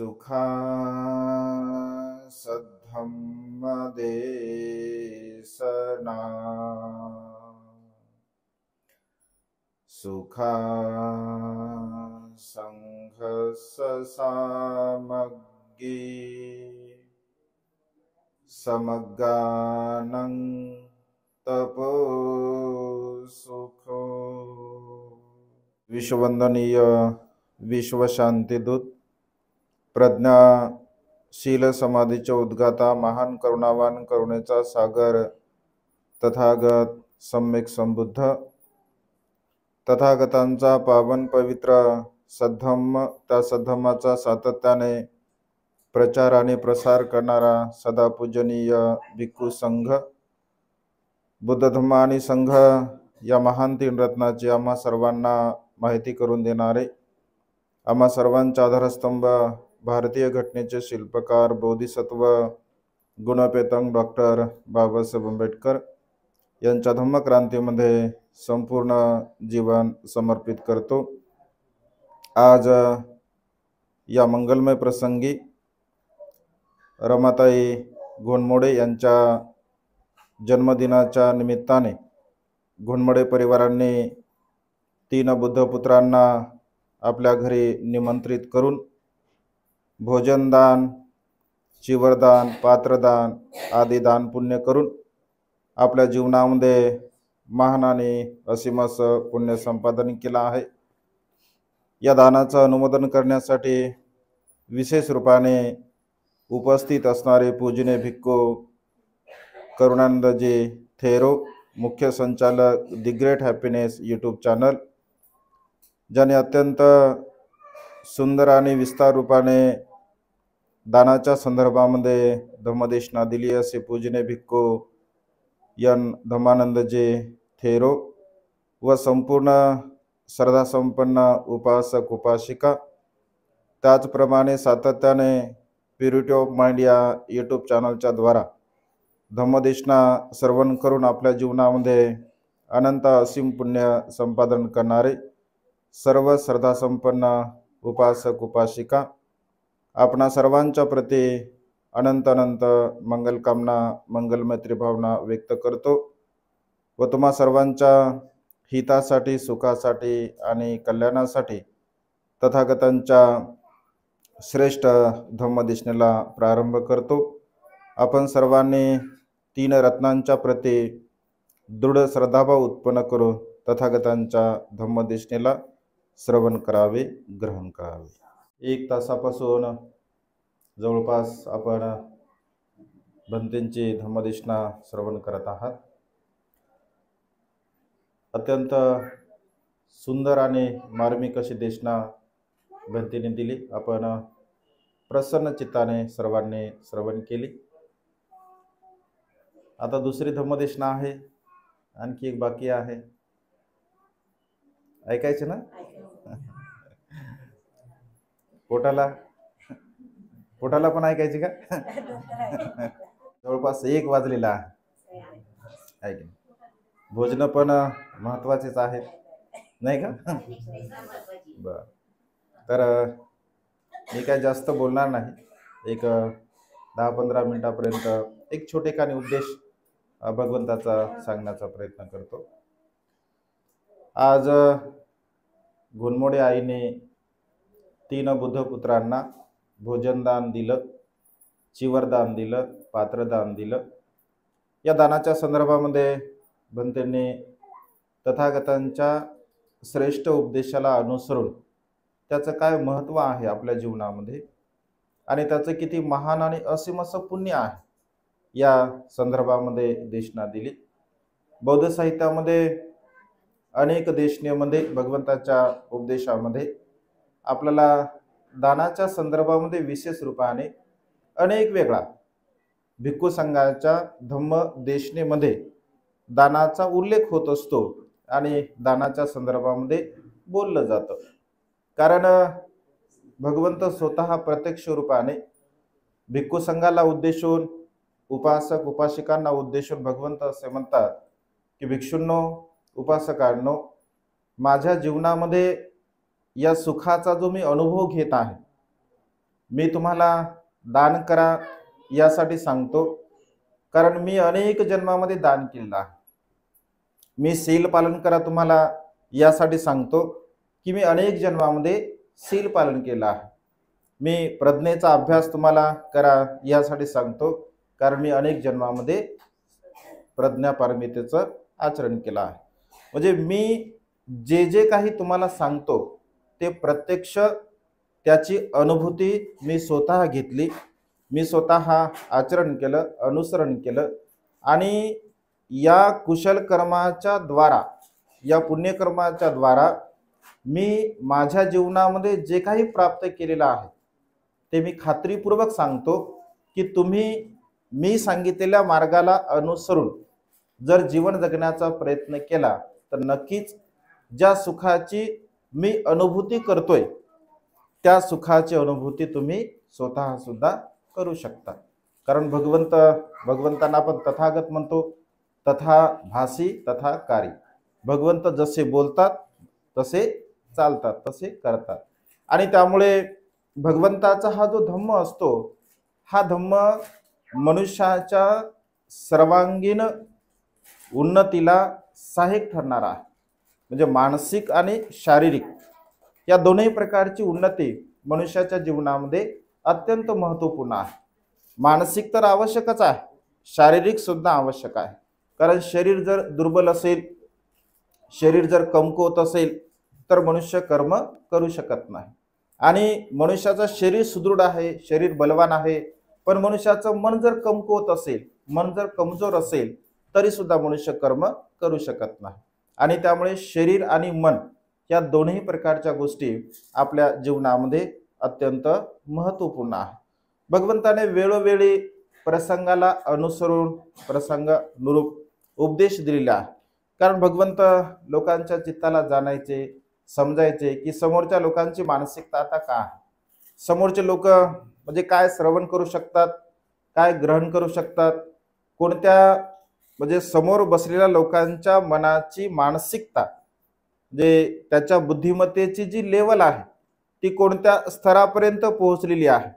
सुखा सद्धम्मदेशना सुखा संघससामग्गी समगानं तपो सुखो। विश्ववंदनीय विश्व शांतिदूत प्रज्ञाशील समाधीचे उद्गाता महान करुणावान करुणेचा सागर तथागत सम्यक संबुद्ध तथागतांचा पावन पवित्र सद्धम्म त्या सद्धम्माचा सातत्याने प्रचार आणि प्रसार करणारा सदा पूजनीय भिक्खू संघ बुद्ध धम्म आणि संघ या महान तीन रत्नाची आम्हा सर्वांना माहिती करून देणारे आम्हा सर्वांचा आधारस्तंभ भारतीय घटनेचे शिल्पकार बोधिसत्व गुणपेतंग डॉक्टर बाबासाहेब आंबेडकर यांच्या धम्मक्रांतीमध्ये संपूर्ण जीवन समर्पित करतो। आज या मंगलमय प्रसंगी रमाताई घोणमोडे यांच्या जन्मदिनाच्या निमित्ताने घोणमोडे परिवारांनी तीन बुद्धपुत्रांना आपल्या घरी निमंत्रित करून भोजनदान चिवरदान पात्रदान आदी दान पुण्य करून आपल्या जीवनामध्ये महान आणि असीम असं पुण्य संपादन केलं आहे। या दानाचं अनुमोदन करण्यासाठी विशेष रूपाने उपस्थित असणारे पूजनीय भिक्खू करुणानंदजी थेरो मुख्य संचालक the great happiness YouTube channel ज्याने अत्यंत सुंदर आणि विस्तार रूपाने दानाच्या संदर्भामध्ये धम्मदेशना दिली असे पूजनीय भिक्खू यन धम्मानंदजी थेरो व संपूर्ण श्रद्धासंपन्न उपासक उपासिका त्याचप्रमाणे सातत्याने प्युरिटी ऑफ माइंड या यूट्यूब चॅनलच्या द्वारा धम्मदेशना श्रवण करून आपल्या जीवनामध्ये अनंत असीम पुण्य संपादन करणारे सर्व श्रद्धासंपन्न उपासक उपासिका आपणा सर्वांच्या प्रती अनंत अनंत मंगलकामना मंगलमैत्री भावना व्यक्त करतो व तुम्हा सर्वांच्या हितासाठी सुखासाठी आणि कल्याणासाठी तथागतांच्या श्रेष्ठ धम्मदेशनेला प्रारंभ करतो। आपण सर्वांनी तीन रत्नांच्या प्रती दृढ श्रद्धाभाव उत्पन्न करून तथागतांच्या धम्मदेशनेला श्रवण करावे ग्रहण करावे। 1 तासापासून जवळपास आपण भंतेंची धम्मदेशना श्रवण करत आहात। अत्यंत सुंदर आणि मार्मिक अशी देशना भंतेने दिली। आपण प्रसन्न चित्ताने सर्वांनी श्रवण केली। आता दुसरी धम्मदेशना आहे, आणखी एक बाकी आहे, ऐकायचे ना? पोटाला पण ऐकायची का? जवळपास 1 वाजलेला आहे की भोजन पण महत्वाचेच आहेत नाही का? बर, तर मी काय जास्त बोलणार नाही। एक 10-15 मिनिटापर्यंत एक छोटेखानी उपदेश भगवंताचा सांगण्याचा प्रयत्न करतो। आज घोणमोडे आईने 3 बुद्धपुत्रांना भोजनदान दिलं, चिवरदान दिलं, पात्रदान दिलं। या दानाच्या संदर्भामध्ये भंतेंनी तथागतांच्या श्रेष्ठ उपदेशाला अनुसरून त्याचं काय महत्त्व आहे आपल्या जीवनामध्ये आणि त्याचं किती महान आणि असीम असं पुण्य आहे या संदर्भामध्ये देशना दिली। बौद्ध साहित्यामध्ये अनेक देशनेमध्ये भगवंताच्या उपदेशामध्ये आपल्याला दानाच्या संदर्भामध्ये विशेष रूपाने अनेक वेळा भिक्खू संघाच्या धम्म देशनेमध्ये दानाचा उल्लेख होत असतो आणि दानाच्या संदर्भामध्ये बोललं जातं। कारण भगवंत स्वतः प्रत्यक्ष रूपाने भिक्खू संघाला उद्देशून उपासक उपासिकांना उद्देशून भगवंत असे म्हणतात की भिक्षूंनो उपासकांनो, माझ्या जीवनामध्ये या सुखाचा जो मी अनुभव घेत आहे, मी तुम्हाला दान करा यासाठी सांगतो, कारण मी अनेक जन्मामध्ये दान केलेलं आहे. मी शील पालन करा तुम्हाला यासाठी सांगतो की मी अनेक जन्मामध्ये शील पालन केलं आहे. मी प्रज्ञेचा अभ्यास तुम्हाला करा यासाठी सांगतो, कारण मी अनेक जन्मामध्ये प्रज्ञा पारमितेचं आचरण केलं आहे. म्हणजे मी जे जे काही तुम्हाला सांगतो ते प्रत्यक्ष त्याची अनुभूती मी स्वतः घेतली, मी स्वतः आचरण केलं, अनुसरण केलं. आणि या कुशल कर्माच्या द्वारा, या पुण्यकर्माच्या द्वारा मी माझ्या जीवनामध्ये जे काही प्राप्त केलेलं आहे ते मी खात्रीपूर्वक सांगतो की तुम्ही मी सांगितलेल्या मार्गाला अनुसरून जर जीवन जगण्याचा प्रयत्न केला तर नक्कीच ज्या सुखाची मी अनुभूती करतोय त्या सुखाची अनुभूती तुम्ही स्वतः सुद्धा करू शकता. कारण भगवंतांना आपण तथागत म्हणतो, तथा भासी तथा कारी. भगवंत जसे बोलतात तसे चालतात, तसे करतात. आणि त्यामुळे भगवंताचा हा जो धम्म असतो, हा धम्म मनुष्याच्या सर्वांगीण उन्नतीला सहाय्यक ठरणारा आहे. म्हणजे मानसिक आणि शारीरिक या दोन्ही प्रकारची उन्नती मनुष्याच्या जीवनामध्ये अत्यंत महत्त्वपूर्ण आहे. मानसिक तर आवश्यकच आहे, शारीरिक सुद्धा आवश्यक आहे. कारण शरीर जर दुर्बल असेल, शरीर जर कमकुवत असेल तर मनुष्य कर्म करू शकत नाही. आणि मनुष्याचं शरीर सुदृढ आहे, शरीर बलवान आहे, पण मनुष्याचं मन जर कमकुवत असेल, मन जर कमजोर असेल तरी सुद्धा मनुष्य कर्म करू शकत नाही. आणि त्यामुळे शरीर आणि मन या दोन्ही प्रकारच्या गोष्टी आपल्या जीवनामध्ये अत्यंत महत्त्वपूर्ण आहे. भगवंताने वेळोवेळी प्रसंगाला अनुसरून प्रसंगानुरूप उपदेश दिलेला आहे. कारण भगवंत लोकांच्या चित्ताला जाणायचे, समजायचे की समोरच्या लोकांची मानसिकता आता काय आहे, समोरचे लोक म्हणजे काय श्रवण करू शकतात, काय ग्रहण करू शकतात, कोणत्या म्हणजे समोर बसलेल्या लोकांच्या मनाची मानसिकता, जे त्याच्या बुद्धिमत्तेची जी लेवल आहे ती कोणत्या स्तरापर्यंत पोहोचलेली आहे,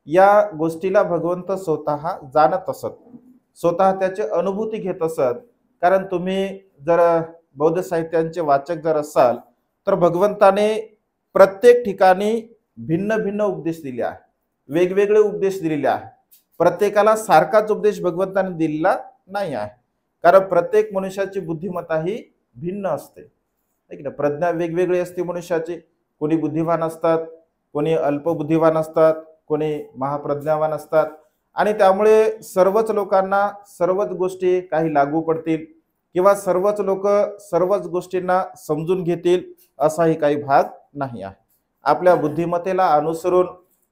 या गोष्टीला भगवंत स्वतः जाणत असत, स्वतः त्याची अनुभूती घेत असत. कारण तुम्ही जर बौद्ध साहित्यांचे वाचक जर असाल तर भगवंताने प्रत्येक ठिकाणी भिन्न भिन्न उपदेश दिले आहे, वेगवेगळे उपदेश दिलेले आहे. प्रत्येकाला सारखाच उपदेश भगवंताने दिलेला नाही आहे. कारण प्रत्येक मनुष्याची बुद्धिमत्ता ही भिन्न असते, ठीक आहे. प्रज्ञा वेगवेगळी असते मनुष्याची. कोणी बुद्धिवान असतात, कोणी अल्पबुद्धिवान असतात, कोणी महाप्रज्ञावान असतात. आणि त्यामुळे सर्वच लोकांना सर्वच गोष्टी काही लागू पडतील किंवा सर्वच लोक सर्वच गोष्टींना समजून घेतील असाही काही भाग नाही आहे. आपल्या बुद्धिमत्तेला अनुसरून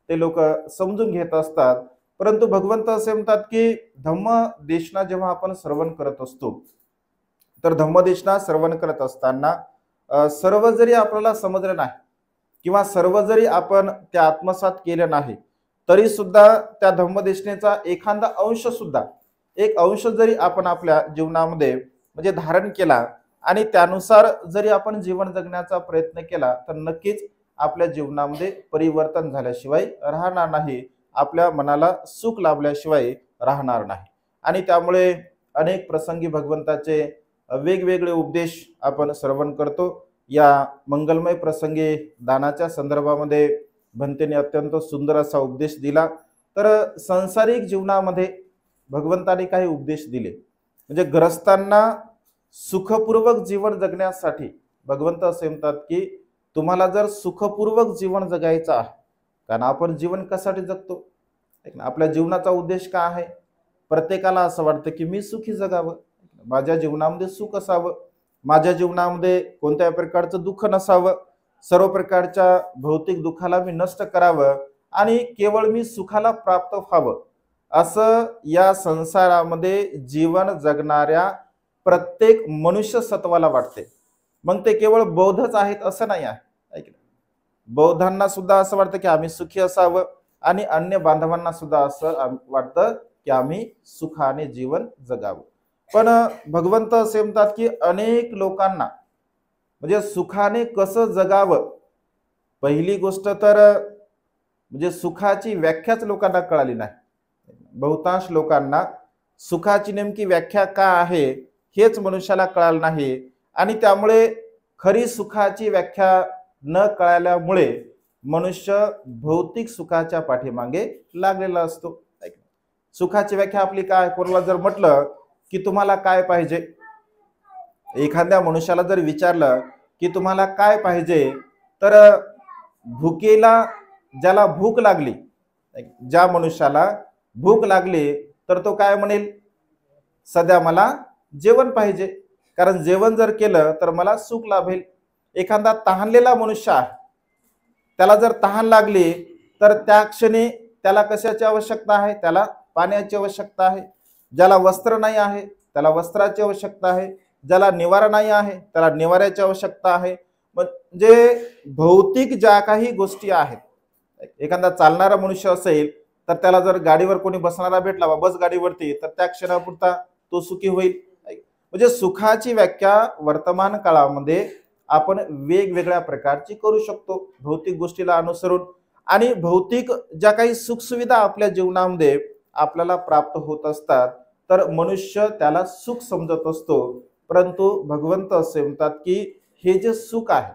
ते लोक समजून घेत असतात. परंतु भगवंत असे म्हणतात की धम्मदेशना जेव्हा आपण श्रवण करत असतो तर धम्मदेशना श्रवण करत असताना सर्व जरी आपल्याला समजलं नाही किंवा सर्व जरी आपण त्या आत्मसात केलं नाही तरी सुद्धा त्या धम्मदेशनेचा एखादा अंश सुद्धा, एक अंश जरी आपण आपल्या जीवनामध्ये म्हणजे धारण केला आणि त्यानुसार जरी आपण जीवन जगण्याचा प्रयत्न केला तर नक्कीच आपल्या जीवनामध्ये परिवर्तन झाल्याशिवाय राहणार नाही, आपल्या मनाला सुख लाभल्याशिवाय राहणार नाही. आणि त्यामुळे अनेक प्रसंगी भगवंताचे वेगवेगळे उपदेश आपण श्रवण करतो. या मंगलमय प्रसंगी दानाच्या संदर्भामध्ये भंतेने अत्यंत सुंदर असा उपदेश दिला. तर सांसारिक जीवनामध्ये भगवंताने काही उपदेश दिले, म्हणजे ग्रस्तांना सुखपूर्वक जीवन जगण्यासाठी भगवंत असे म्हणतात की तुम्हाला जर सुखपूर्वक जीवन जगायचं आहे, कारण आपण जीवन कशासाठी जगतो, आपल्या जीवनाचा उद्देश काय आहे. प्रत्येकाला असं वाटतं की मी सुखी जगावं, माझ्या जीवनामध्ये सुख असावं, माझ्या जीवनामध्ये कोणत्याही प्रकारचं दुःख नसावं, सर्व प्रकारच्या भौतिक दुःखाला मी नष्ट करावं आणि केवळ मी सुखाला प्राप्त व्हावं असं या संसारामध्ये जीवन जगणाऱ्या प्रत्येक मनुष्य सत्वाला वाटते. मग ते केवळ बौद्धच आहेत असं नाही आहे. बौद्धांना सुद्धा असं वाटतं की आम्ही सुखी असावं आणि अन्य बांधवांना सुद्धा असं वाटतं की आम्ही सुखाने जीवन जगावं. पण भगवंत असे म्हणतात की अनेक लोकांना म्हणजे सुखाने कसं जगावं, पहिली गोष्ट तर म्हणजे सुखाची व्याख्याच लोकांना कळाली नाही। बहुतांश लोकांना सुखाची नेमकी व्याख्या का आहे हेच मनुष्याला कळालं नाही, आणि त्यामुळे खरी सुखाची व्याख्या न कळाल्यामुळे मनुष्य भौतिक सुखाच्या पाठीमागे लागलेला असतो। सुखाची व्याख्या आपली काय? कोणाला जर म्हटलं की तुम्हाला काय पाहिजे, एखाद्या मनुष्याला जर विचारलं की तुम्हाला काय पाहिजे, तर भुकेला, ज्याला भूक लागली, ज्या मनुष्याला भूक लागली तर तो काय म्हणेल? सध्या मला जेवण पाहिजे, कारण जेवण जर केलं तर मला सुख लाभेल। एखादा तहानलेला मनुष्य आहे, त्याला जर तहान लागली तर त्या क्षणी त्याला कशाची आवश्यकता आहे? त्याला पाण्याची आवश्यकता आहे। ज्याला वस्त्र नाही आहे त्याला वस्त्राची आवश्यकता आहे, ज्याला निवारा नाही आहे त्याला निवाऱ्याची आवश्यकता आहे। म्हणजे भौतिक ज्या काही गोष्टी आहेत, एखादा चालणारा मनुष्य असेल तर त्याला जर गाडीवर कोणी बसणारा भेटला, बस गाडीवरती, तर त्या क्षणापुरता तो सुखी होईल। म्हणजे सुखाची व्याख्या वर्तमान काळामध्ये आपण वेगवेगळ्या प्रकारची करू शकतो भौतिक गोष्टीला अनुसरून। आणि भौतिक ज्या काही सुखसुविधा आपल्या जीवनामध्ये आपल्याला प्राप्त होत असतात तर मनुष्य त्याला सुख समजत असतो, परंतु भगवंत असे म्हणतात की हे जे सुख आहे,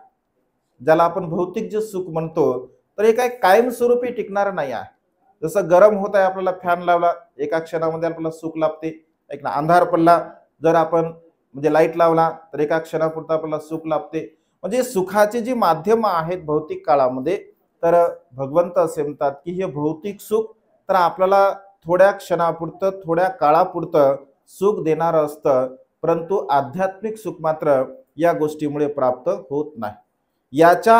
ज्याला आपण भौतिक जे सुख म्हणतो, तर हे काय कायमस्वरूपी टिकणार नाही आहे। जसं गरम होत आहे, आपल्याला फॅन लावला एका क्षणामध्ये आपल्याला सुख लाभते, एक ना अंधार पडला जर आपण म्हणजे लाईट लावला तर एका क्षणापुरता आपल्याला सुख लाभते। म्हणजे सुखाचे जी माध्यम आहेत भौतिक काळामध्ये, तर भगवंत असे म्हणतात की हे भौतिक सुख तर आपल्याला थोड्या क्षणापुरतं, थोड्या काळापुरतं सुख देणार असतं, परंतु आध्यात्मिक सुख मात्र या गोष्टीमुळे प्राप्त होत नाही। याच्या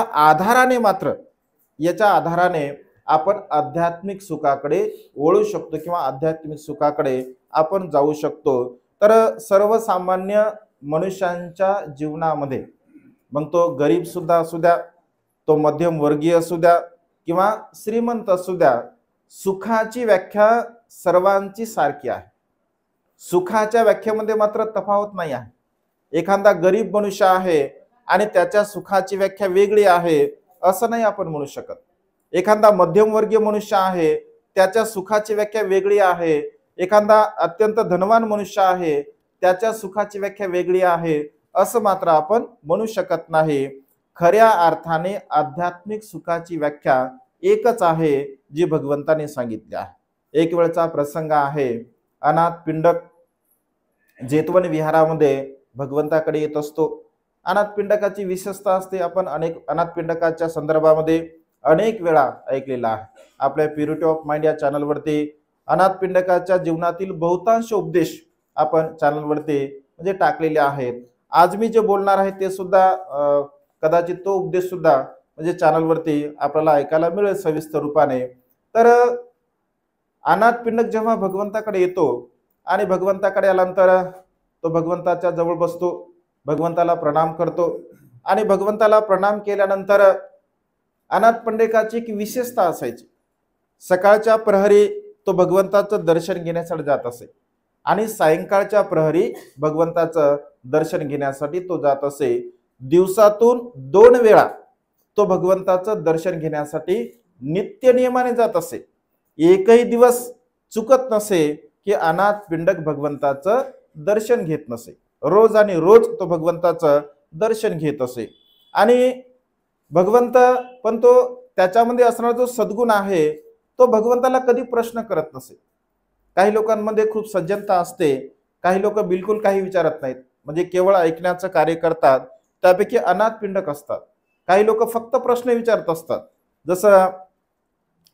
आधाराने आपण आध्यात्मिक सुखाकडे वळू शकतो किंवा आध्यात्मिक सुखाकडे आपण जाऊ शकतो। तर सर्वसामान्य मनुष्यांच्या जीवनामध्ये, मग तो गरीब सुद्धा असू द्या, तो मध्यमवर्गीय असू द्या किंवा श्रीमंत असू द्या, सुखाची व्याख्या सर्वांची सारखी आहे। सुखाच्या व्याख्येमध्ये मात्र तफावत नाही आहे। एखादा गरीब मनुष्य आहे आणि त्याच्या सुखाची व्याख्या वेगळी आहे असं नाही आपण म्हणू शकत। एखादा मध्यमवर्गीय मनुष्य आहे, त्याच्या सुखाची व्याख्या वेगळी आहे। एखादा अत्यंत धनवान मनुष्य आहे, त्याच्या सुखाची व्याख्या वेगळी आहे असं मात्र आपण म्हणू शकत नाही। खऱ्या अर्थाने आध्यात्मिक सुखाची व्याख्या एकच आहे जी भगवंताने सांगितली आहे। एक वेळचा प्रसंग आहे, अनाथ पिंडक जेतवन विहारामध्ये भगवंताकडे येत असतो। अनाथ पिंडकाची विशेषता असते, आपण अनेक अनाथ पिंडकाच्या संदर्भामध्ये अनेक वेळा ऐकलेला आहे। आपल्या प्युरिटी ऑफ माइंड या चॅनलवरती अनाथ पिंडकाच्या जीवनातील बहुतांश उपदेश आपण चॅनलवरती म्हणजे टाकलेले आहेत। आज मी जे बोलणार आहे ते सुद्धा कदाचित तो उपदेश सुद्धा म्हणजे चॅनलवरती आपल्याला ऐकायला मिळेल सविस्तर रूपाने। तर अनाथ पिंडक जेव्हा भगवंताकडे येतो आणि भगवंताकडे आल्यानंतर तो भगवंताच्या जवळ बसतो, भगवंताला प्रणाम करतो, आणि भगवंताला प्रणाम केल्यानंतर अनाथ पिंडकाची एक विशेषता असायची, सकाळच्या प्रहरी तो भगवंताचं दर्शन घेण्यासाठी जात असे आणि सायंकाळच्या प्रहरी भगवंताचं दर्शन घेण्यासाठी तो जात असे। दिवसातून 2 वेळा तो भगवंताचं दर्शन घेण्यासाठी नित्य नियमाने जात असे। एकही दिवस चुकत नसे की अनाथ पिंडक भगवंताचं दर्शन घेत नसे। रोज आणि रोज तो भगवंताचं दर्शन घेत असे। आणि भगवंत पण तो त्याच्यामध्ये असणारा जो सद्गुण आहे तो भगवंताला कधी प्रश्न करत नसे। काही लोकांमध्ये खूप सज्जनता असते, काही लोक बिलकुल काही विचारत नाहीत, म्हणजे केवळ ऐकण्याचं कार्य करतात, त्यापैकी अनाथ पिंडक असतात। काही लोक फक्त प्रश्न विचारत असतात, जसं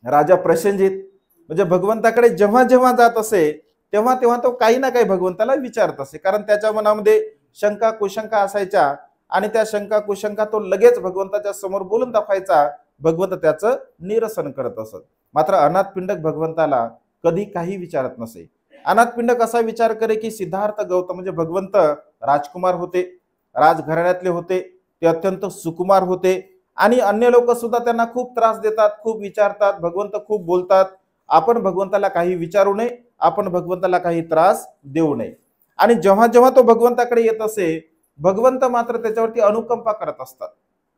राजा प्रसेनजित म्हणजे भगवंताकडे जेव्हा जेव्हा जात असे तेव्हा तेव्हा तो काही ना काही भगवंताला विचारत असे, कारण त्याच्या मनामध्ये शंका कुशंका असायच्या आणि त्या शंका कुशंका तो लगेच भगवंताच्या समोर बोलून दाखवायचा, भगवंत त्याचं निरसन करत असत। मात्र अनाथ पिंडक भगवंताला कधी काही विचारत नसे। अनाथ पिंडक असा विचार करे की सिद्धार्थ गौतम म्हणजे भगवंत राजकुमार होते, राजघराण्यातले होते, ते अत्यंत सुकुमार होते आणि अन्य लोक सुद्धा त्यांना खूप त्रास देतात, खूप विचारतात, भगवंत खूप बोलतात, आपण भगवंताला काही विचारू नये, आपण भगवंताला काही त्रास देऊ नये। आणि जेव्हा जेव्हा तो भगवंताकडे येत असे, भगवंत मात्र त्याच्यावरती अनुकंपा करत असतात।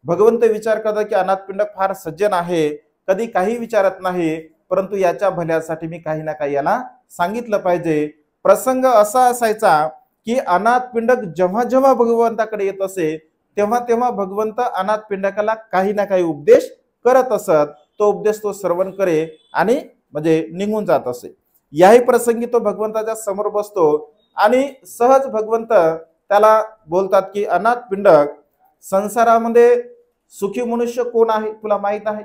भगवंत विचार करतात की अनाथ पिंडक फार सज्जन आहे, कधी काही विचारत नाही, परंतु याच्या भल्यासाठी मी काही ना काही याला सांगितलं पाहिजे. प्रसंग असा असायचा की अनाथ पिंडक जेव्हा जेव्हा भगवंताकडे येत असे तेव्हा तेव्हा भगवंत अनाथ पिंडकाला काही ना काही उपदेश करत असत. तो उपदेश तो श्रवण करे आणि म्हणजे निघून जात असे. याही प्रसंगी तो भगवंताच्या समोर बसतो आणि सहज भगवंत त्याला बोलतात की अनाथ पिंडक, संसारामध्ये सुखी मनुष्य कोण आहे तुला माहित आहे?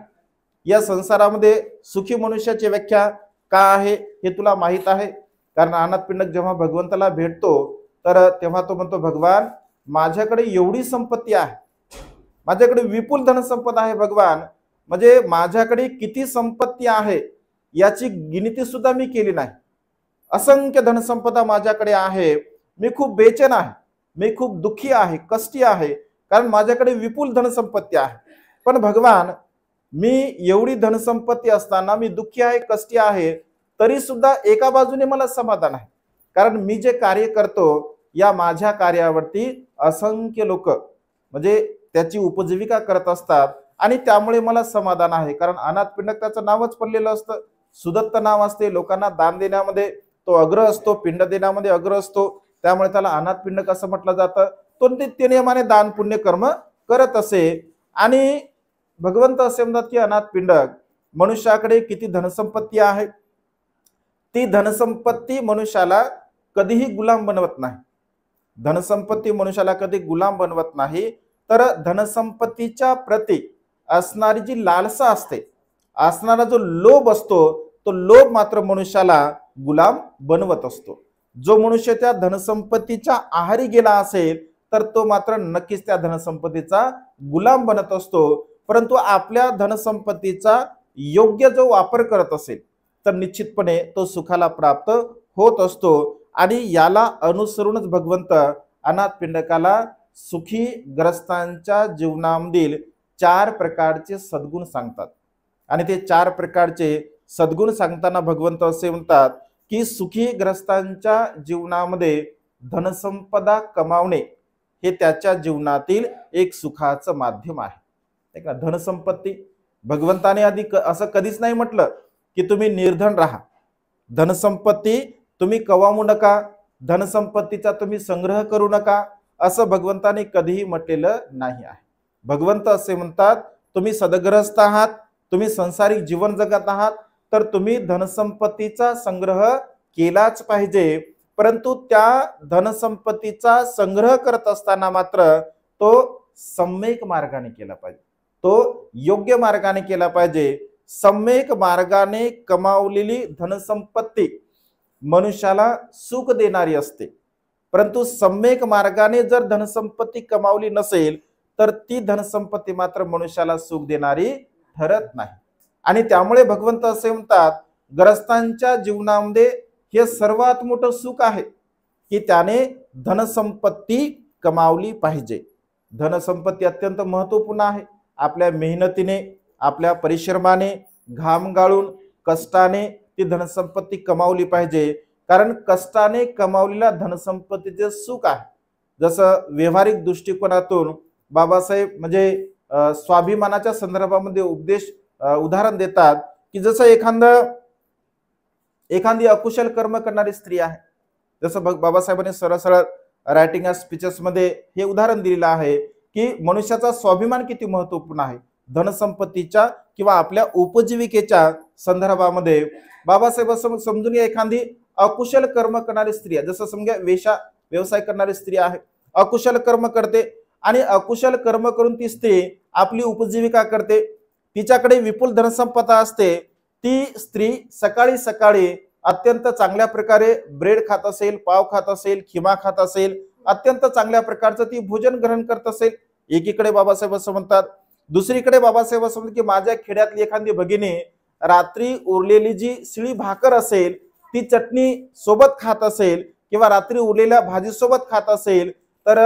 या संसारामध्ये सुखी मनुष्याची व्याख्या का आहे हे तुला माहित आहे? कारण अनाथ पिंडक जेव्हा भगवंताला भेटतो तर तेव्हा तो म्हणतो, भगवान माझ्याकडे एवढी संपत्ती आहे, माझ्याकडे विपुल धनसंपदा आहे भगवान, म्हणजे माझ्याकडे किती संपत्ती आहे याची गिनती सुद्धा मी केली नाही. असंख्य धनसंपदा माझ्याकडे आहे. मी खूप बेचैन आहे, मी खूप दुःखी आहे, कष्टी आहे, कारण माझ्याकडे विपुल धनसंपत्ती आहे. पण भगवान मी एवढी धनसंपत्ती असताना मी दुःखी आहे, कष्टी आहे, तरी सुद्धा एका बाजूने मला समाधान आहे. कारण मी जे कार्य करतो या माझ्या कार्यावरती असंख्य लोक म्हणजे त्याची उपजीविका करत असतात आणि त्यामुळे मला समाधान आहे. कारण अनाथ पिंडक त्याचं नावच पडलेलं असतं, सुदत्त नाव असते, लोकांना दान देण्यामध्ये तो अग्र असतो, पिंड देण्यामध्ये अग्र असतो, त्यामुळे त्याला अनाथ पिंडक असं म्हटलं जातं. तो नित्य नियमाने दान पुण्य कर्म करत असे. आणि भगवंत असे म्हणतात की अनाथ पिंडक, मनुष्याकडे किती धनसंपत्ती आहे, ती धनसंपत्ती मनुष्याला कधीही गुलाम बनवत नाही. धनसंपत्ती मनुष्याला कधी गुलाम बनवत नाही. तर धनसंपत्तीच्या प्रती असणारी जी लालसा असते, असणारा जो लोभ असतो, तो लोभ मात्र मनुष्याला गुलाम बनवत असतो. जो मनुष्य त्या धनसंपत्तीच्या आहारी गेला असेल तर तो मात्र नक्कीच त्या धनसंपत्तीचा गुलाम बनत असतो. परंतु आपल्या धनसंपत्तीचा योग्य जो वापर करत असेल तर निश्चितपणे तो सुखाला प्राप्त होत असतो. आणि याला अनुसरूनच भगवंत अनाथ पिंडकाला सुखी ग्रस्तांच्या जीवनामधील 4 प्रकारचे सद्गुण सांगतात. आणि ते 4 प्रकारचे सद्गुण सांगताना भगवंत असे म्हणतात की सुखी ग्रस्तांच्या जीवनामध्ये धनसंपदा कमावणे हे त्याच्या जीवनातील एक सुखाचं माध्यम आहे. धनसंपत्ती भगवंताने आधी असं कधीच नाही म्हटलं की तुम्ही निर्धन राहा, धनसंपत्ती तुम्ही कमावू नका, धनसंपत्तीचा तुम्ही संग्रह करू नका, असं भगवंताने कधीही म्हटलेलं नाही आहे. भगवंत असे म्हणतात तुम्ही सदग्रस्त आहात, तुम्ही संसारिक जीवन जगत आहात, तर तुम्ही धनसंपत्तीचा संग्रह केलाच पाहिजे. परंतु त्या धनसंपत्तीचा संग्रह करत असताना मात्र तो सम्यक मार्गाने केला पाहिजे, तो योग्य मार्गाने केला पाहिजे. सम्यक मार्गाने कमावलेली धनसंपत्ती मनुष्याला सुख देणारी असते. परंतु सम्यक मार्गाने जर धनसंपत्ती कमावली नसेल तर ती धनसंपत्ती मात्र मनुष्याला सुख देणारी ठरत नाही. आणि त्यामुळे भगवंत असे म्हणतात ग्रस्तांच्या जीवनामध्ये हे सर्वात मोठं सुख आहे की त्याने धनसंपत्ती कमावली पाहिजे. धनसंपत्ती अत्यंत महत्त्वपूर्ण आहे. आपल्या मेहनतीने, आपल्या परिश्रमाने, घाम गाळून, कष्टाने ती धनसंपत्ती कमावली पाहिजे. कारण कष्टाने कमावलेल्या धनसंपत्तीचे सुख आहे. जसं व्यावहारिक दृष्टिकोनातून बाबासाहेब म्हणजे स्वाभिमानाच्या संदर्भामध्ये उदाहरण देतात की जसं एखादी अकुशल कर्म करणारी स्त्री आहे, जसं बाबासाहेबांनी सरळ सरळ रायटिंग स्पीचेस मध्ये हे उदाहरण दिलेलं आहे की मनुष्याचा स्वाभिमान किती महत्त्वपूर्ण आहे. धनसंपत्तीच्या किंवा आपल्या उपजीविकेच्या संदर्भामध्ये बाबासाहेब असं समजून घ्या, एखादी अकुशल कर्म करणारी स्त्री आहे, जसं समजा व्यवसाय करणारी स्त्री आहे, अकुशल कर्म करते आणि अकुशल कर्म करून ती स्त्री आपली उपजीविका करते, तिच्याकडे विपुल धनसंपदा असते. ती स्त्री सकाळी सकाळी अत्यंत चांगल्या प्रकारे ब्रेड खात असेल, पाव खात असेल, खिमा खात असेल, अत्यंत चांगल्या प्रकारचं ती भोजन ग्रहण करत असेल. एकीकडे बाबासाहेब असं म्हणतात, दुसरीकडे बाबासाहेब असं म्हणतात की माझ्या खेड्यातली एखादी भगिनी रात्री उरलेली जी शिळी भाकर असेल ती चटणी सोबत खात असेल किंवा रात्री उरलेल्या भाजी सोबत खात असेल तर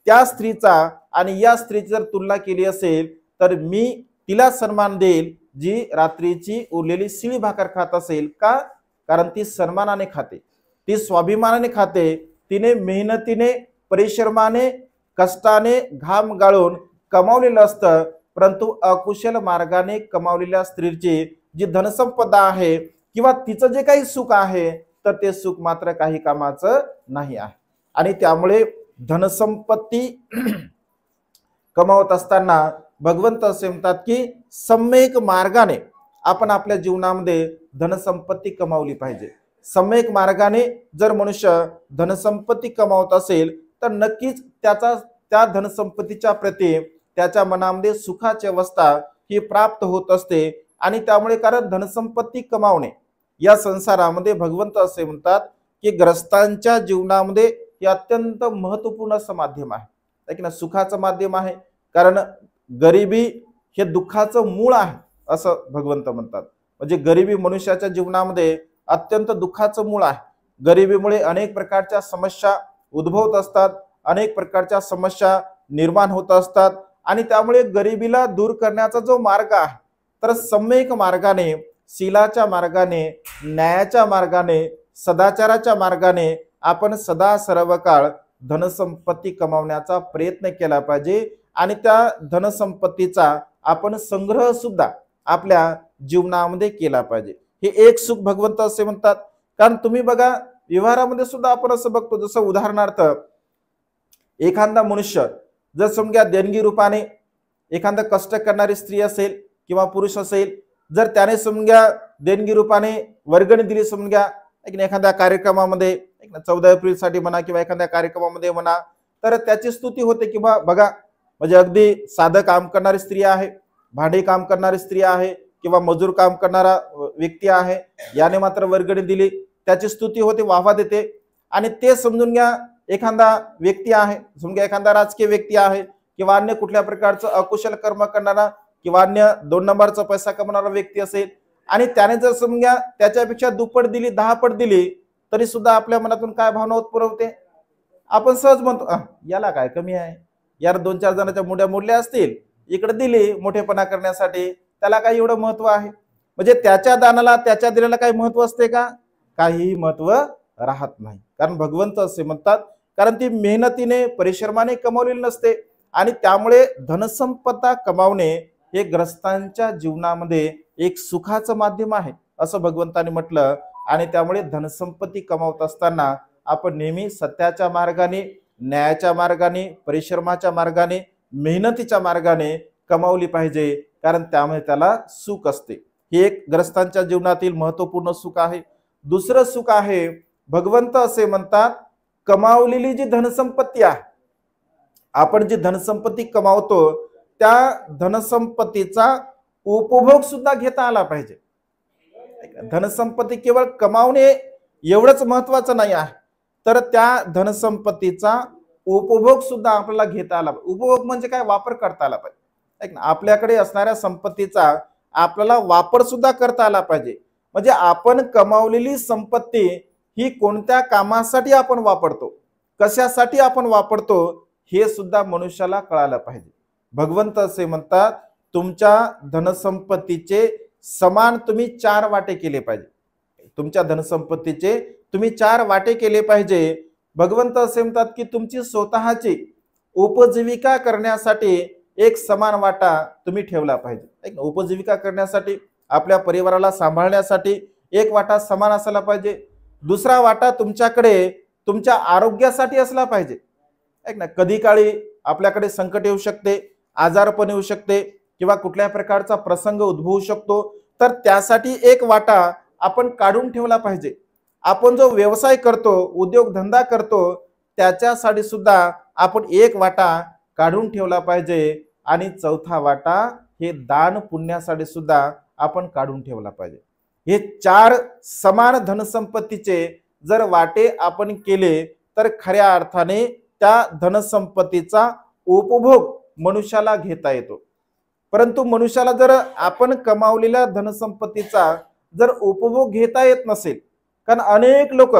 त्या स्त्रीचा आणि या स्त्रीची जर तुलना केली असेल तर मी तिला सन्मान देईल जी रात्रीची उरलेली शिळी भाकर खात असेल. का? कारण ती सन्मानाने खाते, ती स्वाभिमानाने खाते, तिने मेहनतीने, परिश्रमाने, कष्टाने, घाम गाळून कमावलेलं असतं. परंतु अकुशल मार्गाने कमावलेल्या स्त्रीची जी धनसंपदा आहे किंवा तिचं जे काही सुख आहे तर ते सुख मात्र काही कामाचं नाही आहे. आणि त्यामुळे धनसंपत्ती कमावत असताना भगवंत असे म्हणतात की सम्यक मार्गाने आपण आपल्या जीवनामध्ये धनसंपत्ती कमावली पाहिजे. सम्यक मार्गाने जर मनुष्य धनसंपत्ती कमावत असेल तर नक्कीच त्या धनसंपत्तीच्या प्रती त्याच्या मनामध्ये सुखाची अवस्था ही प्राप्त होत असते. आणि त्यामुळे कारण धनसंपत्ती कमावणे या संसारामध्ये भगवंत असे म्हणतात की ग्रस्तांच्या जीवनामध्ये हे अत्यंत महत्वपूर्ण असं माध्यम आहे की ना, सुखाचं माध्यम आहे. कारण गरिबी हे दुःखाचं मूळ आहे असं भगवंत म्हणतात. म्हणजे गरिबी मनुष्याच्या जीवनामध्ये अत्यंत दुःखाचं मूळ आहे. गरिबीमुळे अनेक प्रकारच्या समस्या उद्भवत असतात, अनेक प्रकारच्या समस्या निर्माण होत असतात. आणि त्यामुळे गरिबीला दूर करण्याचा जो मार्ग आहे तर सम्यक मार्गाने, शीलाच्या मार्गाने, न्यायाच्या मार्गाने, सदाचाराच्या मार्गाने आपण सदा सर्व काळ धनसंपत्ती कमावण्याचा प्रयत्न केला पाहिजे. आणि त्या धनसंपत्तीचा आपण संग्रह सुद्धा आपल्या जीवनामध्ये केला पाहिजे. हे एक सुख भगवंत असे म्हणतात. कारण तुम्ही बघा व्यवहारामध्ये सुद्धा आपण असं बघतो, जसं उदाहरणार्थ एखादा मनुष्य जर समजा देणगी रूपाने एखादा कष्ट करणारी स्त्री असेल किंवा पुरुष असेल, जर त्याने समजा देणगी रूपाने वर्गणी दिली समजा एखाद्या कार्यक्रमामध्ये 14 एप्रिलसाठी म्हणा किंवा एखाद्या कार्यक्रमामध्ये म्हणा, तर त्याची स्तुती होते की बघा म्हणजे अगदी साधं काम करणारी स्त्री आहे, भांडे काम करणारी स्त्री आहे किंवा मजूर काम करणारा व्यक्ती आहे, याने मात्र वर्गणी दिली, त्याची स्तुती होते, वाहवा देते. आणि ते समजून घ्या एखादा व्यक्ती आहे, समजा एखादा राजकीय व्यक्ती आहे किंवा अन्य कुठल्या प्रकारचं अकुशल कर्म करणारा किंवा अन्य 2 नंबरचा पैसा कमवणारा व्यक्ती असेल आणि त्याने जर समजा त्याच्यापेक्षा दुप्पट दिली, 10 पट दिली, तरी सुद्धा आपल्या मनातून काय भावना उत्पन्न होते? आपण सहज म्हणतो याला काय कमी आहे, यार 2-4 जणांच्या मुंड्या मोडल्या असतील, इकडे दिली मोठेपणा करण्यासाठी, त्याला काही एवढं महत्व आहे? म्हणजे त्याच्या दानाला, त्याच्या दिलेला काही महत्व असते का? काहीही महत्व राहत नाही. कारण भगवंत असे म्हणतात कारण ती मेहनतीने, परिश्रमाने कमावलेली नसते. आणि त्यामुळे धनसंपदा कमावणे हे ग्रस्तांच्या जीवनामध्ये एक सुखाचं माध्यम आहे असं भगवंताने म्हटलं. आणि त्यामुळे धनसंपत्ती कमावत असताना आपण नेहमी सत्याच्या मार्गाने, न्यायाच्या मार्गाने, परिश्रमाच्या मार्गाने, मेहनतीच्या मार्गाने कमावली पाहिजे. कारण त्यामुळे त्याला सुख असते. हे एक ग्रस्तांच्या जीवनातील महत्वपूर्ण सुख आहे. दुसरं सुख आहे, भगवंत असे म्हणतात कमावलेली जी धनसंपत्ती आहे, आपण जी धनसंपत्ती कमावतो त्या धनसंपत्तीचा उपभोग सुद्धा घेता आला पाहिजे. धनसंपत्ती केवळ कमावणे एवढंच महत्वाचं नाही आहे, तर त्या धनसंपत्तीचा उपभोग सुद्धा आपल्याला घेता आला पाहिजे. उपभोग म्हणजे काय? वापर करता आला पाहिजे. आपल्याकडे असणाऱ्या संपत्तीचा आपल्याला वापर सुद्धा करता आला पाहिजे. म्हणजे आपण कमावलेली संपत्ती ही कोणत्या कामासाठी आपण वापरतो, कशासाठी आपण वापरतो, हे सुद्धा मनुष्याला कळायला पाहिजे. भगवंत असे म्हणतात तुमच्या धनसंपत्तीचे समान तुम्ही 4 वाटे केले पाहिजे. तुमच्या धनसंपत्तीचे तुम्ही 4 वाटे केले पाहिजे. भगवंत असे म्हणतात की तुमची स्वतःची उपजीविका करण्यासाठी एक समान वाटा तुम्ही ठेवला पाहिजे. उपजीविका करण्यासाठी, आपल्या परिवाराला सांभाळण्यासाठी एक वाटा समान असायला पाहिजे. दुसरा वाटा तुमच्याकडे तुमच्या आरोग्यासाठी असला पाहिजे. कधी काळी आपल्याकडे संकट येऊ शकते, आजारपण येऊ शकते किंवा कुठल्या प्रकारचा प्रसंग उद्भवू शकतो, तर त्यासाठी एक वाटा आपण काढून ठेवला पाहिजे. आपण जो व्यवसाय करतो, उद्योगधंदा करतो, त्याच्यासाठी सुद्धा आपण एक वाटा काढून ठेवला पाहिजे. आणि चौथा वाटा हे दान पुण्यासाठी सुद्धा आपण काढून ठेवला पाहिजे. हे 4 समान धनसंपत्तीचे जर वाटे आपण केले तर खऱ्या अर्थाने त्या धनसंपत्तीचा उपभोग मनुष्याला घेता येतो. परंतु मनुष्याला जर आपण कमावलेल्या धनसंपत्तीचा जर उपभोग घेता येत नसेल, कारण अनेक लोक,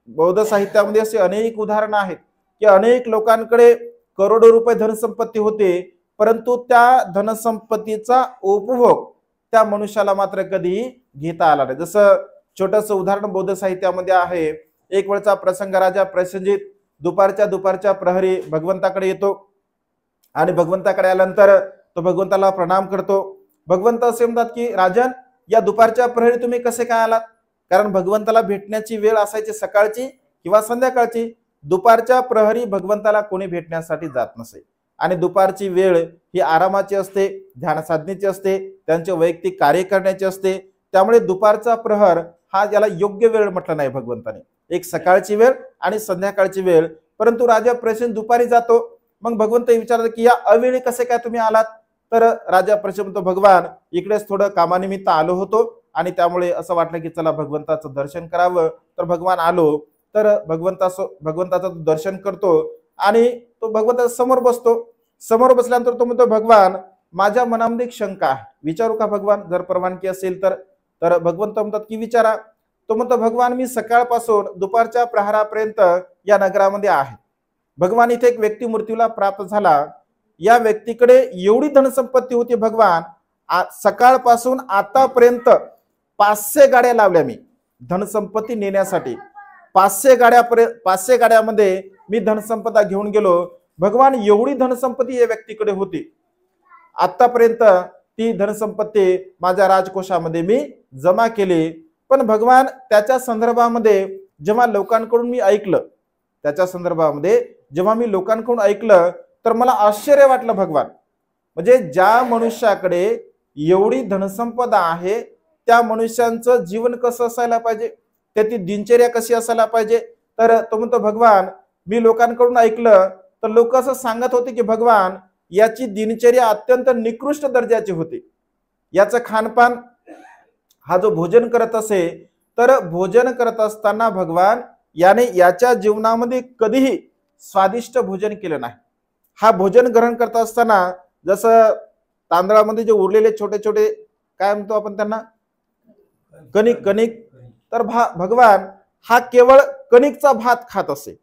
बौद्ध साहित्यामध्ये असे अनेक उदाहरणं आहेत की अनेक लोकांकडे करोडो रुपये धनसंपत्ती होते, परंतु त्या धनसंपत्तीचा उपभोग त्या मनुष्याला मात्र कधी घेता आला नाही. जसं छोटंसं उदाहरण बौद्ध साहित्यामध्ये आहे. एक वेळचा प्रसंग, राजा प्रसेनजित दुपारच्या प्रहरी भगवंताकडे येतो आणि भगवंताकडे आल्यानंतर तो भगवंताला प्रणाम करतो. भगवंत असे म्हणतात की राजन, या दुपारच्या प्रहरी तुम्ही कसे काय आलात? कारण भगवंताला भेटण्याची वेळ असायची सकाळची किंवा संध्याकाळची. दुपारच्या प्रहरी भगवंताला कोणी भेटण्यासाठी जात नसे. आणि दुपारची वेळ ही आरामाची असते, ध्यान साधनेची असते, त्यांचे वैयक्तिक कार्य करण्याची असते. त्यामुळे दुपारचा प्रहर हा ज्याला योग्य वेळ म्हटलं नाही भगवंताने. एक सकाळची वेळ आणि संध्याकाळची वेळ. परंतु राजा प्रसन्न दुपारी जातो. मग भगवंत विचारतात की या अवेळी कसे काय तुम्ही आलात? तर राजा प्रसन्न म्हणतो, भगवान इकडेच थोडं कामानिमित्त आलो होतो आणि त्यामुळे असं वाटलं की चला भगवंताचं दर्शन करावं. तर भगवान आलो. तर भगवंताचं दर्शन करतो आणि तो भगवंताच्या समोर बसतो. समोर बसल्यानंतर तो म्हणतो, भगवान माझ्या मनामध्ये एक शंका आहे, विचारू का भगवान? जर परवानगी असेल तर. तर भगवंत म्हणतात की विचारा. तो म्हणतो, भगवान मी सकाळपासून दुपारच्या प्रहारापर्यंत या नगरामध्ये आहे. भगवान इथे एक व्यक्ती मृत्यूला प्राप्त झाला. या व्यक्तीकडे एवढी धनसंपत्ती होती भगवान, सकाळपासून आतापर्यंत 500 गाड्या लावल्या मी धनसंपत्ती नेण्यासाठी. 500 गाड्यामध्ये मी धनसंपदा घेऊन गेलो. भगवान एवढी धनसंपत्ती या व्यक्तीकडे होती. आतापर्यंत ती धनसंपत्ती माझ्या राजकोषामध्ये मी जमा केली. पण भगवान त्याच्या संदर्भामध्ये जेव्हा लोकांकडून मी ऐकलं, तर मला आश्चर्य वाटलं भगवान. म्हणजे ज्या मनुष्याकडे एवढी धनसंपदा आहे त्या मनुष्यांचं जीवन कसं असायला पाहिजे, त्याची दिनचर्या कशी असायला पाहिजे. तर तो म्हणतो, भगवान मी लोकांकडून ऐकलं तर लोक असं सांगत होते की भगवान याची दिनचर्या अत्यंत निकृष्ट दर्जाची होती. याचं खानपान, हा जो भोजन करत असे, तर भोजन करत असताना भगवान याने याच्या जीवनामध्ये कधीही स्वादिष्ट भोजन केलं नाही. हा भोजन ग्रहण करत असताना जसं तांदळामध्ये जे उरलेले छोटे छोटे काय म्हणतो आपण त्यांना, कणिक, तर भगवान हा केवळ कणिकचा भात खात असे.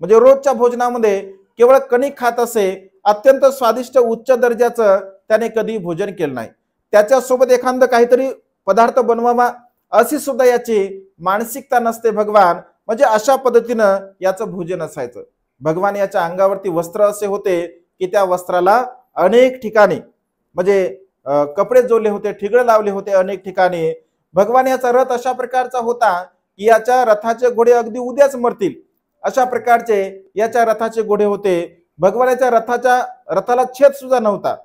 म्हणजे रोजच्या भोजनामध्ये केवळ कणिक खात असे. अत्यंत स्वादिष्ट उच्च दर्जाचं त्याने कधी भोजन केलं नाही. त्याच्यासोबत एखादं काहीतरी पदार्थ बनवावा अशी सुद्धा याची मानसिकता नसते भगवान. म्हणजे अशा पद्धतीनं याचं भोजन असायचं. भगवान याच्या अंगावरती वस्त्र असे होते की त्या वस्त्राला अनेक ठिकाणी म्हणजे कपडे जोडले होते, ठिगळे लावले होते अनेक ठिकाणी. भगवान याचा रथ अशा प्रकारचा होता की याच्या रथाचे घोडे अगदी उद्याच मरतील अशा प्रकारचे याच्या रथाचे घोडे होते. भगवानाच्या रथाला छेद सुद्धा नव्हता.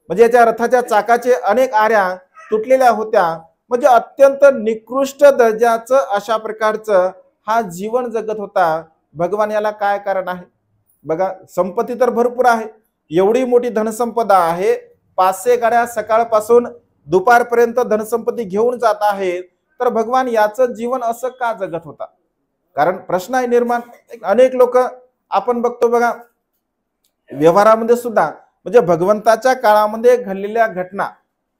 म्हणजे याच्या रथाच्या चाकाचे अनेक आऱ्या तुटलेल्या होत्या. म्हणजे अत्यंत निकृष्ट दर्जाचं अशा प्रकारचं हा जीवन जगत होता. भगवान याला काय कारण आहे? बघा, संपत्ती तर भरपूर आहे, एवढी मोठी धनसंपदा आहे, 500 गाड्या सकाळपासून दुपारपर्यंत धनसंपत्ती घेऊन जात आहे. तर भगवान याचं जीवन असं का जगत होता? कारण प्रश्न आहे निर्माण. अनेक लोक आपण बघतो बघा, व्यवहारामध्ये सुद्धा म्हणजे भगवंताच्या काळामध्ये घडलेल्या घटना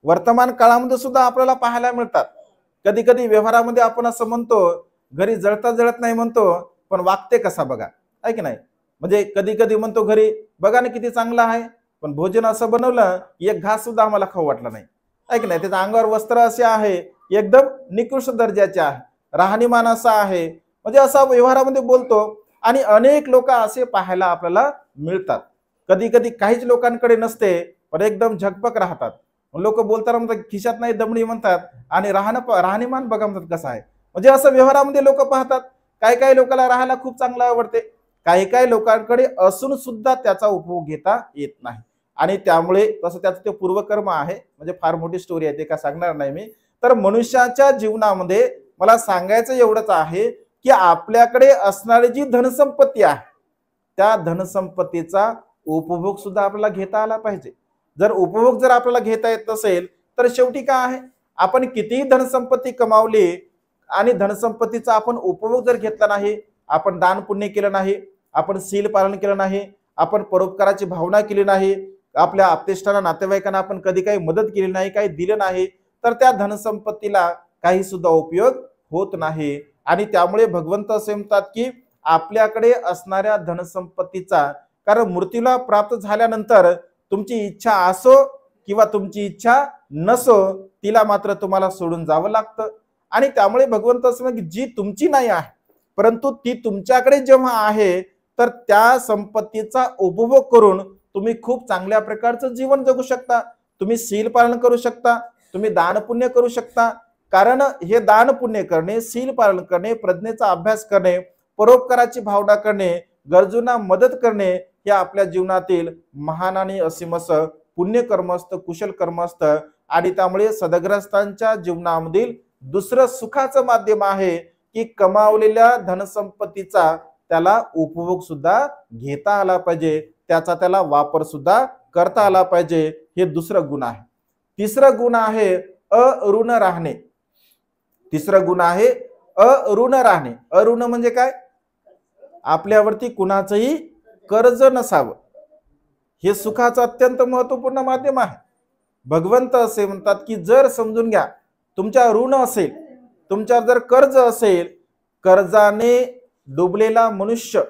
वर्तमान काळामध्ये सुद्धा आपल्याला पाहायला मिळतात. कधी कधी व्यवहारामध्ये आपण असं म्हणतो, घरी जळत नाही म्हणतो, पण वागते कसा बघा, आहे की नाही. म्हणजे कधी कधी म्हणतो घरी बघा ना किती चांगलं आहे, पण भोजन असं बनवलं एक घास सुद्धा आम्हाला खाऊ वाटला नाही, आहे की नाही. त्याच्या अंगावर वस्त्र असे आहे एकदम निकृष्ट दर्जाचे आहे, राहणीमान असा आहे. म्हणजे असा व्यवहारामध्ये बोलतो. आणि अनेक लोक असे पाहायला आपल्याला मिळतात. कधी कधी काहीच लोकांकडे नसते पण एकदम झकपक राहतात. लोक बोलताना म्हणतात खिशात नाही दमडी म्हणतात आणि राहणीमान बघा म्हणतात कसं आहे. म्हणजे असं व्यवहारामध्ये लोक पाहतात. काही लोकांना राहायला खूप चांगलं आवडते, काही लोकांकडे असून सुद्धा त्याचा उपभोग घेता येत नाही. आणि त्यामुळे तसं त्याचं ते पूर्वकर्म आहे. म्हणजे फार मोठी स्टोरी आहे, ते का सांगणार नाही मी. तर मनुष्याच्या जीवनामध्ये मला सांगायचं एवढंच आहे की आपल्याकडे असणारी जी धनसंपत्ती आहे त्या धनसंपत्तीचा उपभोग सुद्धा आपल्याला घेता आला पाहिजे. जर उपभोग जर आपल्याला घेता येत नसेल तर शेवटी काय आहे, आपण कितीही धनसंपत्ती कमावली आणि धनसंपत्तीचा आपण उपभोग जर घेतला नाही, आपण दान पुण्य केलं नाही, आपण शील पालन केलं नाही, आपण परोपकाराची भावना केली नाही, आपल्या आप्तेष्टांना नातेवाईकांना आपण कधी काही मदत केली नाही, काही दिलं नाही, तर त्या धनसंपत्तीला काही सुद्धा उपयोग होत नाही. आणि त्यामुळे भगवंत असे म्हणतात की आपल्याकडे असणाऱ्या धनसंपत्तीचा, कारण मृत्यूला प्राप्त झाल्यानंतर तुमची इच्छा असो किंवा तुमची इच्छा नसो तिला मात्र तुम्हाला सोडून जावं लागतं. आणि त्यामुळे भगवंत असं म्हणतात की जी तुमची नाही आहे परंतु ती तुमच्याकडे जेव्हा आहे तर त्या संपत्तीचा उपभोग करून तुम्ही खूप चांगल्या प्रकारचं जीवन जगू शकता, तुम्ही शील पालन करू शकता, तुम्ही दान पुण्य करू शकता. कारण हे दान पुण्य करणे, शील पालन करणे, प्रज्ञेचा अभ्यास करणे, परोपकाराची भावना करणे, गरजूंना मदत करणे हे आपल्या जीवनातील महान आणि असीम असं पुण्य कर्म असतं, कुशल कर्म असतं. आणि त्यामुळे सदग्रस्तांच्या जीवनामधील दुसरं सुखाचं माध्यम आहे की कमावलेल्या धनसंपत्तीचा त्याला उपभोग सुद्धा घेता आला पाहिजे, त्याचा त्याला वापर सुद्धा करता आला पाहिजे. हे दुसरं गुण आहे. तिसरं गुण आहे अऋण राहणे. तिसरं गुण आहे अऋण राहणे. अऋण म्हणजे काय? आपल्यावरती कुणाचंही कर्ज नसावं. हे सुखाचं अत्यंत महत्वपूर्ण माध्यम आहे. भगवंत असे म्हणतात की जर समजून घ्या तुमच्या ऋण असेल, तुमच्यावर जर कर्ज असेल, कर्जाने डुबलेला मनुष्य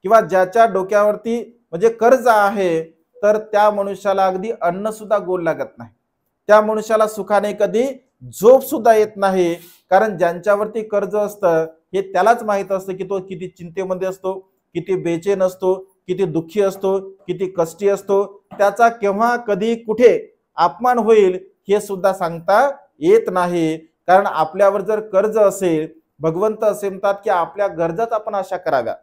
किंवा ज्याच्या डोक्यावरती म्हणजे कर्ज आहे, तर त्या मनुष्याला अगदी अन्न सुद्धा गोड लागत नाही, त्या मनुष्याला सुखाने कधी झोप सुद्धा येत नाही. कारण ज्यांच्यावरती कर्ज असतं हे त्यालाच माहित असतं की तो किती चिंतेमध्ये असतो, किती बेचैन असतो, किती दुःखी असतो, किती कष्टी असतो. त्याचा केव्हा कधी कुठे अपमान होईल हे सुद्धा सांगता येत नाही. कारण आपल्यावर जर कर्ज असेल, भगवंत असे म्हणतात की आपल्या गरजाच आपण अशा कराव्या,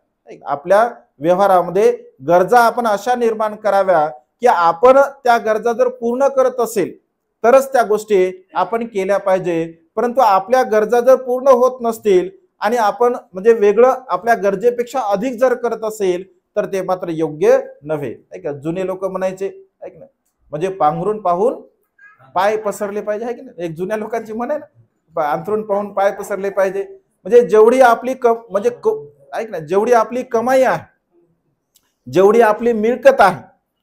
आपल्या व्यवहारामध्ये गरजा आपण अशा निर्माण कराव्या की आपण त्या गरजा जर पूर्ण करत असेल तरच त्या गोष्टी आपण केल्या पाहिजे. परंतु आपल्या गरजा जर पूर्ण होत नसतील आणि आपण म्हणजे वेगळं आपल्या गरजेपेक्षा अधिक जर करत असेल तर ते मात्र योग्य नव्हे. ऐका, जुने लोक म्हणायचे, ऐक ना, म्हणजे पांघरून पाहून पाय पसरले पाहिजे, आहे की नाही? एक जुन्या लोकांची म्हण आहे ना, अंथरून पाहून पाय पसरले पाहिजे. म्हणजे जेवढी आपली म्हणजे ऐक ना, जेवढी आपली कमाई आहे, जेवढी आपली मिळकत आहे,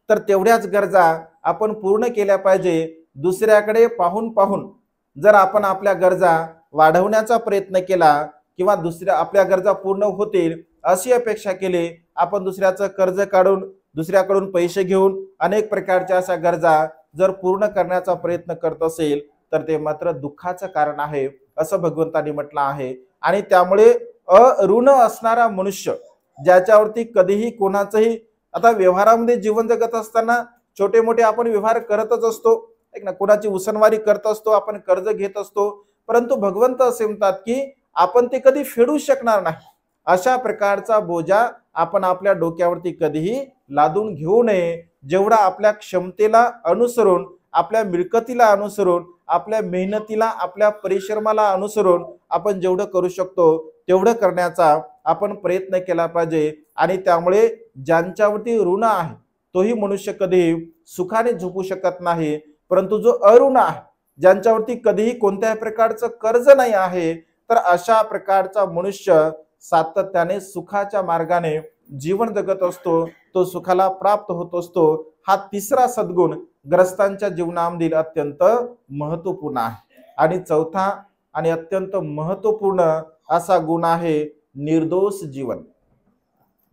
तर तेवढ्याच गरजा आपण पूर्ण केल्या पाहिजे. दुसऱ्याकडे पाहून पाहून जर आपण आपल्या गरजा वाढवण्याचा प्रयत्न केला किंवा दुसऱ्या आपल्या गरजा पूर्ण होतील अशी अपेक्षा केली, आपण दुसऱ्याचं कर्ज काढून दुसऱ्याकडून पैसे घेऊन अनेक प्रकारच्या अशा गरजा जर पूर्ण करण्याचा प्रयत्न करत असेल तर ते मात्र दुःखाचं कारण आहे असं भगवंतांनी म्हटलं आहे. आणि त्यामुळे अऋण असणारा मनुष्य, ज्याच्यावरती कधीही कोणाचंही, आता व्यवहारामध्ये जीवन जगत असताना छोटे मोठे आपण व्यवहार करतच असतो, एक ना, कोणाची उसनवारी करत असतो, आपण कर्ज घेत असतो, परंतु भगवंत असे म्हणतात की आपण ते कधी फेडू शकणार नाही. अशा प्रकारचा बोजा आपण आपल्या डोक्यावरती कधीही लादून घेऊ नये. जेवढा आपल्या क्षमतेला अनुसरून, आपल्या मिळकतीला अनुसरून, आपल्या मेहनतीला, आपल्या परिश्रमाला अनुसरून आपण जेवढं करू शकतो तेवढं करण्याचा आपण प्रयत्न केला पाहिजे. आणि त्यामुळे ज्यांच्यावरती ऋण आहे तोही मनुष्य कधी सुखाने झोपू शकत नाही. परंतु जो अऋण आहे, ज्यांच्यावरती कधीही कोणत्याही प्रकारचं कर्ज नाही आहे, तर अशा प्रकारचा मनुष्य सातत्याने सुखाच्या मार्गाने जीवन जगत असतो, तो सुखाला प्राप्त होत असतो. हा तिसरा सद्गुण ग्रस्तांच्या जीवनामधील अत्यंत महत्वपूर्ण आहे. आणि चौथा आणि अत्यंत महत्वपूर्ण असा गुण आहे निर्दोष जीवन.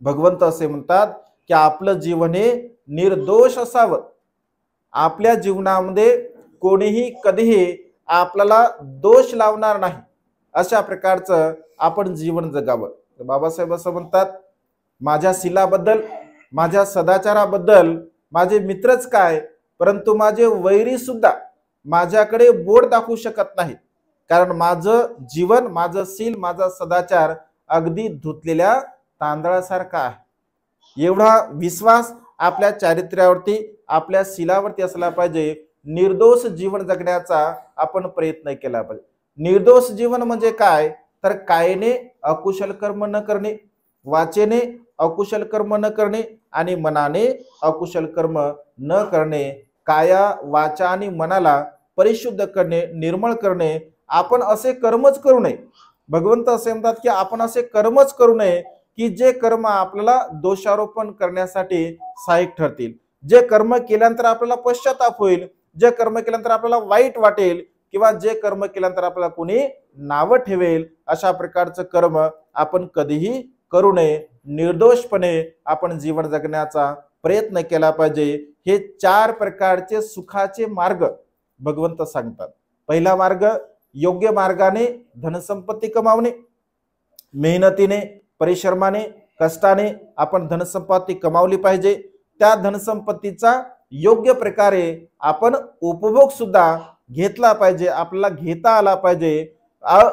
भगवंत असे म्हणतात की आपलं जीवन हे निर्दोष असावं. आपल्या जीवनामध्ये कोणीही कधीही आपल्याला दोष लावणार नाही अशा प्रकारचं आपण जीवन जगावं. बाबासाहेब असं म्हणतात, माझ्या शीलाबद्दल, माझ्या सदाचाराबद्दल माझे मित्रच काय, परंतु माझे वैरी सुद्धा माझ्याकडे बोट दाखवू शकत नाही. कारण माझं जीवन, माझं शील, माझा सदाचार अगदी धुतलेल्या तांदळासारखा आहे. एवढा विश्वास आपल्या चारित्र्यावरती, आपल्या शीलावरती असला पाहिजे. निर्दोष जीवन जगण्याचा आपण प्रयत्न केला पाहिजे. निर्दोष जीवन म्हणजे काय, तर कायेने अकुशल कर्म न करणे, वाचेने अकुशल कर्म न करणे आणि मनाने अकुशल कर्म न करणे. काया, वाचा आणि मनाला परिशुद्ध करणे, निर्मळ करणे. आपण असे कर्मच करू नये. भगवंत असे म्हणतात की आपण असे कर्मच करू नये की जे कर्म आपल्याला दोषारोपण करण्यासाठी सहाय्यक ठरतील, जे कर्म केल्यानंतर आपल्याला पश्चाताप होईल, जे कर्म केल्यानंतर आपल्याला वाईट वाटेल किंवा जे कर्म केल्यानंतर आपल्याला कोणी नावं ठेवेल, अशा प्रकारचं कर्म आपण कधीही करू नये. निर्दोषपणे आपण जीवन जगण्याचा प्रयत्न केला पाहिजे. हे 4 प्रकारचे सुखाचे मार्ग भगवंत सांगतात. पहिला मार्ग योग्य मार्गाने धनसंपत्ती कमावणे, मेहनतीने, परिश्रमाने, कष्टाने आपण धनसंपत्ती कमावली पाहिजे. त्या धनसंपत्तीचा योग्य प्रकारे आपण उपभोग सुद्धा घेतला पाहिजे, आपल्याला घेता आला पाहिजे,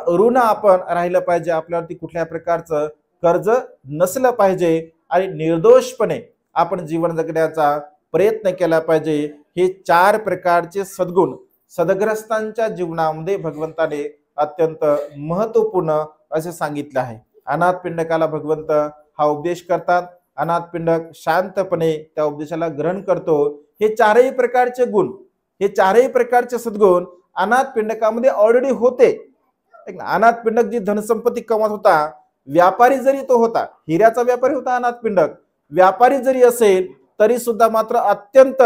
ऋण आपण राहिलं पाहिजे, आपल्यावरती कुठल्या प्रकारचं कर्ज नसलं पाहिजे आणि निर्दोषपणे आपण जीवन जगण्याचा प्रयत्न केला पाहिजे। हे 4 प्रकारचे सद्गुण सदग्रस्तांच्या जीवनामध्ये भगवंताने अत्यंत महत्वपूर्ण असे सांगितले आहे। अनाथ पिंडकाला भगवंत हा उपदेश करतात, अनाथ पिंडक शांतपणे त्या उपदेशाला ग्रहण करतो। हे 4ही प्रकारचे गुण, हे 4ही प्रकारचे सद्गुण अनाथ पिंडकामध्ये ऑलरेडी होते। अनाथ पिंडक जी धनसंपत्ती कमवत होता, व्यापारी जरी तो होता, हिऱ्याचा व्यापारी होता अनाथ पिंडक, व्यापारी जरी असेल तरी सुद्धा मात्र अत्यंत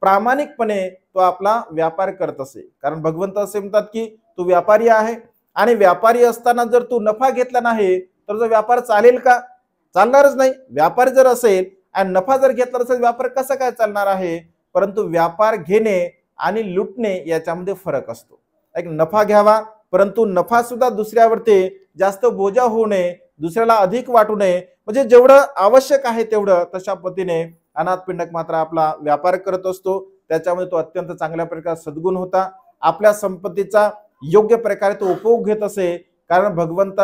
प्रामाणिकपणे तो आपला व्यापार करत असे। कारण भगवंत असे म्हणतात की तू व्यापारी आहे आणि व्यापारी असताना जर तू नफा घेतला नाही तर तो व्यापार चालेल का? चालणारच नाही। व्यापार जर असेल आणि नफा जर घेतला असेल, व्यापार कसा काय चालणार आहे? परंतु व्यापार घेणे आणि लुटणे याच्यामध्ये फरक असतो। एक नफा घ्यावा, परंतु नफा सुद्धा दुसऱ्यावरती जास्त बोजा होऊ नये, दुसऱ्याला अधिक वाटू नये, म्हणजे जेवढं आवश्यक आहे तेवढं तशा पद्धतीने अनाथ पिंडक मात्र आपला व्यापार करत असतो। त्याच्यामध्ये तो अत्यंत चांगल्या प्रकारे सद्गुण होता, आपल्या संपत्तीचा योग्य प्रकारे तो उपभोग घेत असे। कारण भगवंत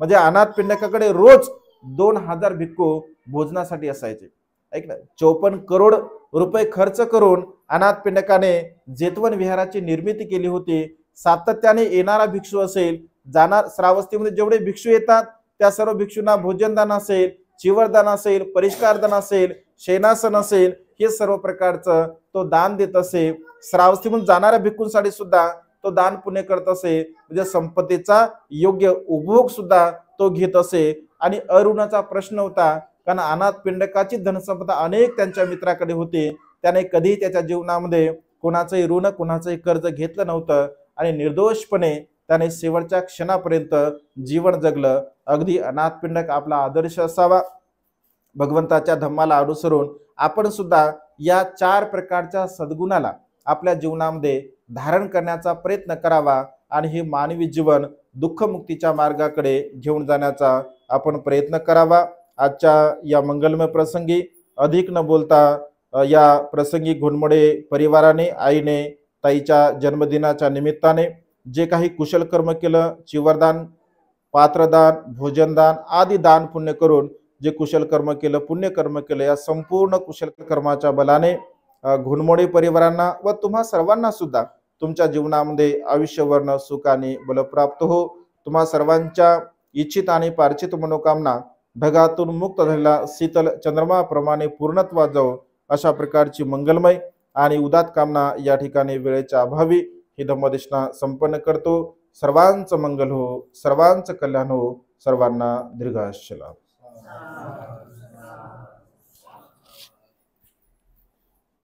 म्हणजे अनाथ पिंडकाकडे रोज 2000 भिक्खू भोजनासाठी असायचे। ऐक ना, 54 करोड रुपये खर्च करून अनाथ पिंडकाने जेतवन विहाराची निर्मिती केली होती। सातत्याने येणारा भिक्षू असेल, जाणार श्रावस्तीमध्ये जेवढे भिक्षू येतात त्या सर्व भिक्षूंना भोजनदान असेल, चिवरदान असेल, परिष्कारदान असेल, शेनासन असेल, हे सर्व प्रकारचं तो दान देत असे। श्रावस्तीमधून जाणाऱ्या भिक्षूंसाठी सुद्धा तो दान पुण्य करत असे, म्हणजे संपत्तीचा योग्य उपभोग सुद्धा तो घेत असे। आणि अरुणाचा प्रश्न होता, कारण अनाथ पिंडकाची धनसंपदा अनेक त्यांच्या मित्राकडे होती, त्याने कधी त्याच्या जीवनामध्ये कोणाचंही ऋण कोणाचंही कर्ज घेतलं नव्हतं आणि निर्दोषपणे त्याने शेवटच्या क्षणापर्यंत जीवन जगलं। अगदी अनाथ पिंडक आपला आदर्श असावा। भगवंताच्या धम्माला अनुसरून आपण सुद्धा या 4 प्रकारच्या सद्गुणाला आपल्या जीवनामध्ये धारण करण्याचा प्रयत्न करावा आणि हे मानवी जीवन दुःखमुक्तीच्या मार्गाकडे घेऊन जाण्याचा आपण प्रयत्न करावा। आजच्या या मंगलमय प्रसंगी अधिक न बोलता या प्रसंगी घोणमोडे परिवाराने, आईने ताईच्या जन्मदिनाच्या निमित्ताने जे काही कुशल कर्म केलं, चिवरदान, पात्रदान, भोजनदान आदी दान पुण्य करून जे कुशल कर्म केलं, पुण्य कर्म केलं, या संपूर्ण कुशल कर्माच्या बलाने घोणमोडे परिवारांना व तुम्हा सर्वांना सुद्धा तुमच्या जीवनामध्ये आयुष्यवर्ण सुख आणि बल प्राप्त हो। तुम्हा सर्वांच्या इच्छित आणि पार्चित मनोकामना ढगातून मुक्त झालेला शीतल चंद्रमाप्रमाणे पूर्णत्वात जाओ, अशा प्रकारची मंगलमय आणि उदात कामना या ठिकाणी वेळेच्या अभावी ही धम्मदेशना संपन्न करतो। सर्वांचं मंगल हो, सर्वांचं कल्याण हो, सर्वांना दीर्घायुष्य लाभो।